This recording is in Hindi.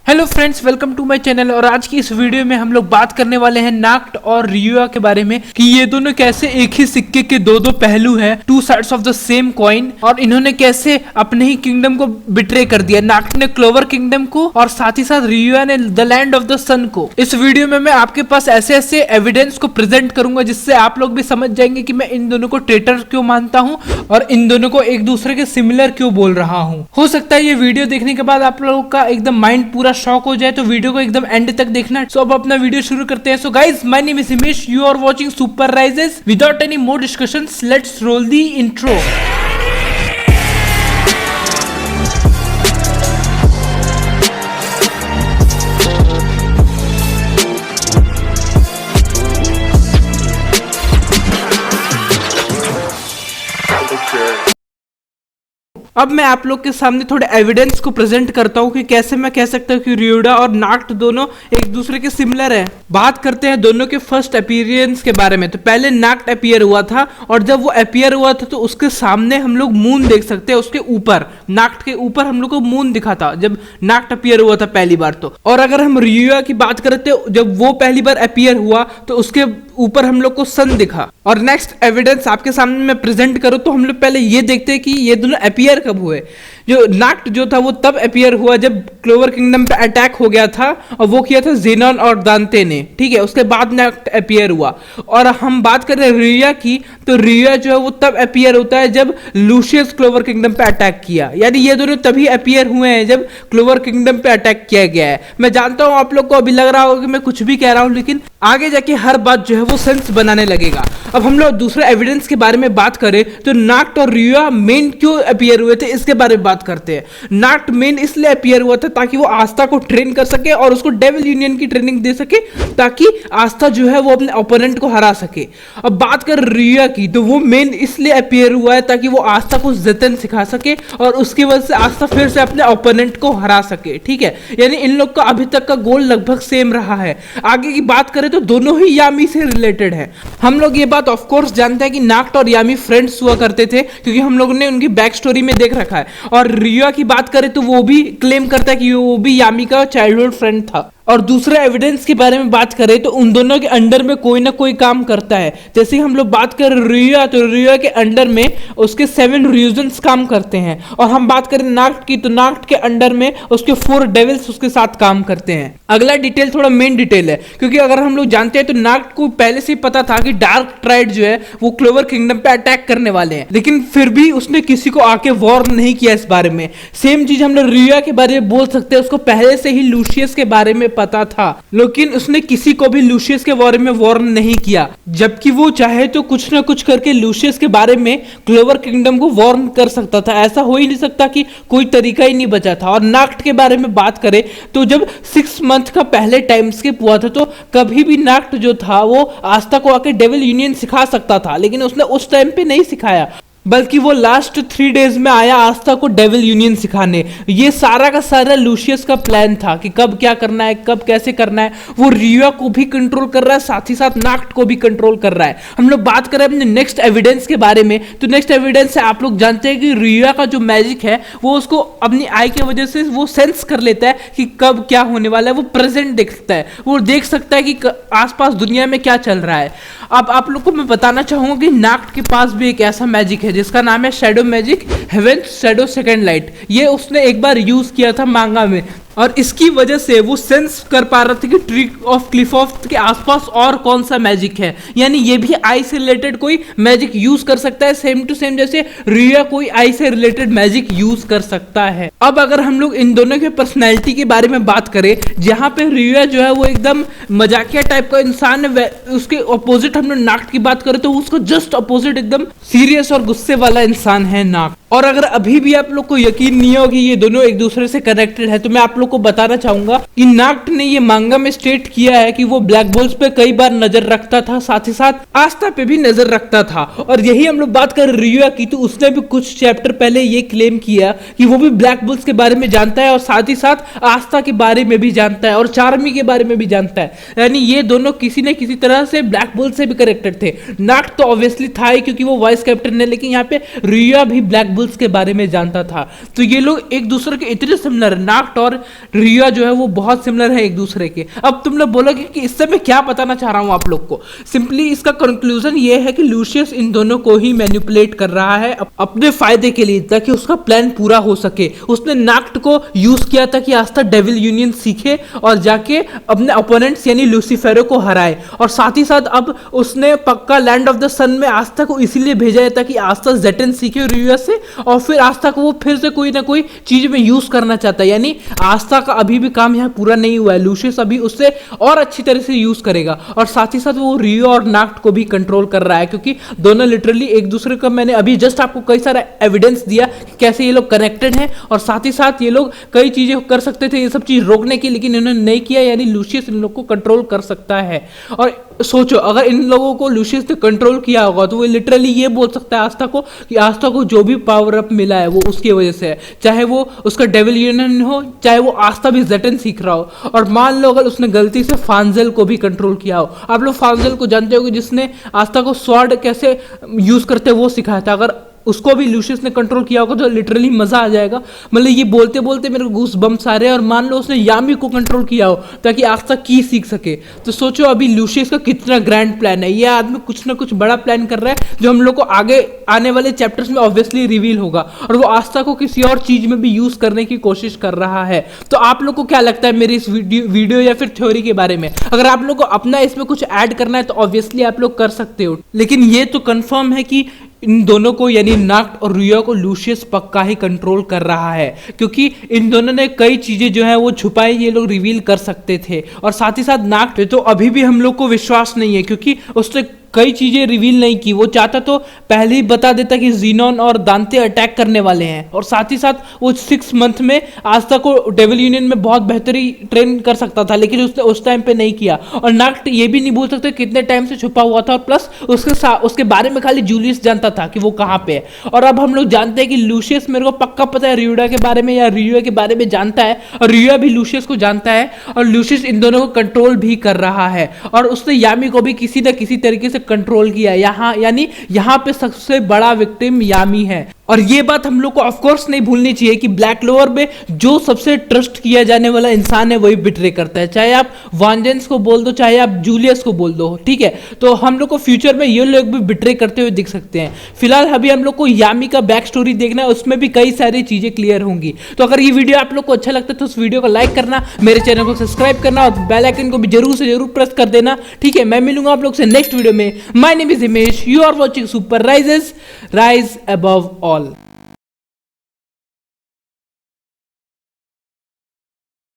Hello friends, welcome to my channel. और आज की इस वीडियो में हम लोग बात करने वाले हैं नाक्ट और रियुआ के बारे में कि ये दोनों कैसे एक ही सिक्के के दो पहलू हैं, two sides of the same coin, और इन्होंने कैसे अपने ही किंगडम को बिट्रे कर दिया। नाक्ट ने क्लोवर किंगडम को और साथ ही साथ रियुआ ने द लैंड ऑफ द सन को। इस वीडियो में मैं आपके पास ऐसे ऐसे एविडेंस को प्रेजेंट करूंगा जिससे आप लोग भी समझ जाएंगे कि मैं इन दोनों को ट्रेटर क्यों मानता हूँ और इन दोनों को एक दूसरे के सिमिलर क्यों बोल रहा हूँ। हो सकता है ये वीडियो देखने के बाद आप लोगों का एकदम माइंड पूरा शॉक हो जाए, तो वीडियो को एकदम एंड तक देखना। सो अब अपना वीडियो शुरू करते हैं। So guys, my name is Himesh, you are watching super rises. Without any more discussions, let's roll the intro. अब मैं आप लोग के सामने थोड़े एविडेंस को प्रेजेंट करता हूँ कि कैसे मैं कह सकता हूँ कि रियुआ और नाक्ट दोनों एक दूसरे के सिमिलर है। बात करते हैं दोनों के फर्स्ट अपीयरेंस के बारे में। तो पहले नाक्ट अपीयर हुआ था, और जब वो अपीयर हुआ था तो उसके सामने हम लोग मून देख सकते हैं। उसके ऊपर, नाक्ट के ऊपर हम लोग को मून दिखा था जब नाक्ट अपीयर हुआ था पहली बार। तो और अगर हम रियुआ की बात करते हैं, जब वो पहली बार अपीयर हुआ तो उसके ऊपर हम लोग को सन दिखा। और नेक्स्ट एविडेंस आपके सामने मैं प्रेजेंट करूं तो हम लोग पहले ये देखते हैं कि ये दोनों अपीयर कब हुए। जो नाक्ट जो था वो तब अपीयर हुआ जब क्लोवर किंगडम पे अटैक हो गया था, और वो किया था ज़ेनॉन और दांते ने, ठीक है। उसके बाद नाक्ट अपीयर हुआ। और हम बात करें रियुआ की, तो रियुआ जो है वो तब अपीयर होता है जब लूशियस क्लोवर किंगडम पे अटैक किया। यानी ये दोनों तभी अपीयर हुए हैं जब क्लोवर किंगडम पे अटैक किया गया है। मैं जानता हूं आप लोग को अभी लग रहा होगा कि मैं कुछ भी कह रहा हूं, लेकिन आगे जाके हर बात जो है वो सेंस बनाने लगेगा। अब हम लोग दूसरे एविडेंस के बारे में बात करें तो नाक्ट और रियुआ मेन क्यों अपीयर हुए थे इसके बारे में बात करते हैं। नाक्ट मेन इसलिए अपीयर हुआ था ताकि वो आस्था को ट्रेन कर सके और उसको डेविल यूनियन की ट्रेनिंग दे सके, ताकि आस्था जो है वो अपने ओपोनेंट को हरा सके। अब बात कर रियुआ की, तो वो मेन इसलिए अपीयर हुआ है ताकि वो आस्था को जतन सिखा सके और उसकी वजह से आस्था फिर से अपने ओपोनेंट को हरा सके, ठीक है। यानी इन लोग का अभी तक का गोल लगभग सेम रहा है। आगे की बात करें तो दोनों ही यामी से रिलेटेड है। हम लोग ये बात ऑफ कोर्स जानते हैं कि नाक्ट और यामी फ्रेंड्स हुआ करते थे, क्योंकि हम लोगों ने उनकी बैक स्टोरी में देख रखा है। और रियुआ की बात करें तो वो भी क्लेम करता है कि वो भी यामी का चाइल्डहुड फ्रेंड था। और दूसरे एविडेंस के बारे में बात करें तो उन दोनों के अंडर में कोई ना कोई काम करता है। जैसे हम लोग बात करें रियुआ, तो रियुआ के अंडर में उसके 7 रीजन्स काम करते हैं। और हम बात करें नाक्ट की, तो नाक्ट के अंडर में उसके 4 डेविल्स उसके साथ काम करते हैं। अगला डिटेल थोड़ा मेन डिटेल है, क्योंकि अगर हम लोग जानते हैं तो नाक्ट को पहले से ही पता था कि डार्क ट्राइड जो है वो क्लोवर किंगडम पे अटैक करने वाले हैं, लेकिन फिर भी उसने किसी को आके वॉर्न नहीं किया इस बारे में। सेम चीज हम लोग रियुआ के बारे में बोल सकते हैं। उसको पहले से ही लूशियस के बारे में पता था, लेकिन उसने किसी को भी लूशियस के बारे में वार्न नहीं किया, जबकि वो चाहे तो कुछ ना कुछ करके लूशियस के बारे में क्लोवर किंगडम को वार्न कर सकता था। ऐसा हो ही नहीं सकता कि कोई तरीका ही नहीं बचा था। और नाक्ट के बारे में बात करें तो जब 6 मंथ का पहले टाइम स्किप हुआ था, तो कभी भी नाक्ट जो था वो आस्था को आके डेविल यूनियन सिखा सकता था, लेकिन उसने उस टाइम पे नहीं सिखाया, बल्कि वो लास्ट 3 डेज में आया आस्था को डेविल यूनियन सिखाने। ये सारा का सारा लूशियस का प्लान था कि कब क्या करना है, कब कैसे करना है। वो रियुआ को भी कंट्रोल कर रहा है, साथ ही साथ नाक्ट को भी कंट्रोल कर रहा है। हम लोग बात करें अपने नेक्स्ट एविडेंस के बारे में, तो नेक्स्ट एविडेंस से आप लोग जानते हैं कि रियुआ का जो मैजिक है वो उसको अपनी आई की वजह से वो सेंस कर लेता है कि कब क्या होने वाला है। वो प्रेजेंट देखता है, वो देख सकता है कि आसपास दुनिया में क्या चल रहा है। अब आप लोग को मैं बताना चाहूंगा कि नाक्ट के पास भी एक ऐसा मैजिक है जिसका नाम है shadow magic, heaven shadow second light. ये उसने एक बार यूज किया था मांगा में, और इसकी वजह से वो सेंस कर पा रहा था कि ट्री ऑफ क्लिफऑफ के आसपास और कौन सा मैजिक है। यानी ये भी आई से रिलेटेड कोई मैजिक यूज कर सकता है, सेम टू सेम जैसे रियुआ कोई आई से रिलेटेड मैजिक यूज कर सकता है। अब अगर हम लोग इन दोनों के पर्सनैलिटी के बारे में बात करें, जहां पे रियुआ जो है वो एकदम मजाकिया टाइप का इंसान है, उसके अपोजिट हम लोग नाक्ट की बात करें तो उसको जस्ट अपोजिट एकदम सीरियस और गुस्से वाला इंसान है नाक्ट। और अगर अभी भी आप लोग को यकीन नहीं हो कि ये दोनों एक दूसरे से कनेक्टेड है, तो मैं आप लोग को बताना चाहूंगा कि नाक्ट ने ये मांगा में स्टेट किया है कि वो ब्लैक बोल्स पे कई बार नजर रखता था, साथ ही साथ आस्था पे भी नजर रखता था। और यही हम लोग बात कर रियुआ की, तो उसने भी कुछ चैप्टर पहले ये क्लेम किया कि वो भी ब्लैक बोल्स के बारे में जानता है, और साथ ही साथ आस्था के बारे में भी जानता है, और चार्मी के बारे में भी जानता है। यानी ये दोनों किसी न किसी तरह से ब्लैक बोल्स से भी कनेक्टेड थे। नाक्ट तो ऑब्वियसली था ही, क्योंकि वो वाइस कैप्टन है, लेकिन यहाँ पे रियुआ भी ब्लैक बुल्स के बारे में जानता था। तो ये लोग एक दूसरे के इतने सिमिलर, नाक्ट और रिया जो है वो बहुत सिमिलर है एक दूसरे के। अब तुम लोग बोलोगे कि इससे मैं क्या बताना चाह रहा हूं आप लोग को। सिंपली इसका कंक्लूजन ये है कि लूशियस इन दोनों को ही मैनिपुलेट कर रहा है अपने फायदे के लिए, ताकि उसका प्लान पूरा हो सके। उसने नाक्ट को यूज किया था कि आस्था डेविल यूनियन सीखे और जाके अपने ओपोनेंट्स यानी लूसीफेरो को हराए, और साथ ही साथ अब उसने पक्का लैंड ऑफ द सन में आस्था को इसीलिए भेजा है ताकि आस्था जेटन सीखे रिया से, और फिर आस्था को वो फिर से कोई ना कोई चीज में यूज करना चाहता है। यानी आस्था का अभी भी काम यहाँ पूरा नहीं हुआ है, लूशियस अभी उससे और अच्छी तरह से यूज करेगा, और साथ ही साथ वो रियो और नाक्ट को भी कंट्रोल कर रहा है, क्योंकि दोनों लिटरली एक दूसरे का, मैंने अभी जस्ट आपको कई सारा एविडेंस दिया कि कैसे ये लोग कनेक्टेड हैं, और साथ ही साथ ये लोग कई चीजें कर सकते थे ये सब चीज रोकने की, लेकिन इन्होंने नहीं किया। यानी लूशियस इन लोग को कंट्रोल कर सकता है। और सोचो अगर इन लोगों को लूशियस ने कंट्रोल किया होगा तो वो लिटरली ये बोल सकता है आस्था को कि आस्था को जो भी पावर अप मिला है वो उसकी वजह से है, चाहे वो उसका डेविल यूनियन हो, चाहे वो आस्था भी जेटन सीख रहा हो। और मान लो अगर उसने गलती से फांजेल को भी कंट्रोल किया हो, आप लोग फांजेल को जानते हो कि जिसने आस्था को स्वॉर्ड कैसे यूज करते वो सिखाया था, अगर उसको भी लूशियस ने कंट्रोल किया होगा तो लिटरली मजा आ जाएगा। मतलब ये बोलते बोलते मेरे को गूस बम्स आ रहे हैं। और मान लो उसने यामी को कंट्रोल किया हो ताकि आस्था की सीख सके, तो सोचो अभी लूशियस का कितना ग्रैंड प्लान है। ये आदमी कुछ ना कुछ बड़ा प्लान कर रहा है जो हम लोग को आगे आने वाले चैप्टर्स में ऑब्वियसली रिवील होगा, और वो आस्था को किसी और चीज में भी यूज करने की कोशिश कर रहा है। तो आप लोग को क्या लगता है मेरी इस वीडियो या फिर थ्योरी के बारे में? अगर आप लोग को अपना इसमें कुछ ऐड करना है तो ऑब्वियसली आप लोग कर सकते हो, लेकिन ये तो कंफर्म है कि इन दोनों को यानी नाक्ट और रिया को लूशियस पक्का ही कंट्रोल कर रहा है, क्योंकि इन दोनों ने कई चीजें जो है वो छुपाई ये लोग रिवील कर सकते थे। और साथ ही साथ नाक्ट तो अभी भी हम लोग को विश्वास नहीं है, क्योंकि उसने कई चीजें रिवील नहीं की। वो चाहता तो पहले ही बता देता कि जीनोन और दांते अटैक करने वाले हैं, और साथ ही साथ वो 6 मंथ में आस्था को डेविल यूनियन में बहुत बेहतरी ट्रेन कर सकता था, लेकिन उसने उस टाइम पे नहीं किया। और नाक्ट ये भी नहीं बोल सकते कितने टाइम से छुपा हुआ था, और प्लस उसके बारे में खाली जूलियस जानता था कि वो कहाँ पे है। और अब हम लोग जानते हैं कि लूशियस मेरे को पक्का पता है रियोडा के बारे में या रियो के बारे में जानता है, और रियो भी लूशियस को जानता है, और लूशियस इन दोनों को कंट्रोल भी कर रहा है। और उसने यामी को भी किसी न किसी तरीके से कंट्रोल किया। यानी यहाँ पे सबसे बड़ा विक्टिम यामी है। और ये बात हम लोग को ऑफ कोर्स नहीं भूलनी चाहिए कि ब्लैक क्लोवर में जो सबसे ट्रस्ट किया जाने वाला इंसान है वही बिट्रे करता है, चाहे आप वांजेंस को बोल दो, चाहे आप जूलियस को बोल दो, ठीक है। तो हम लोग को फ्यूचर में ये लोग भी बिट्रे करते हुए दिख सकते हैं। फिलहाल अभी हम लोग को यामी का बैक स्टोरी देखना है, उसमें भी कई सारी चीजें क्लियर होंगी। तो अगर ये वीडियो आप लोग को अच्छा लगता है तो उस वीडियो को लाइक करना, मेरे चैनल को सब्सक्राइब करना, और बेल आइकन को भी जरूर से जरूर प्रेस कर देना, ठीक है। मैं मिलूंगा आप लोग से नेक्स्ट वीडियो में। My name is Himesh, you are watching super rises, rise above all.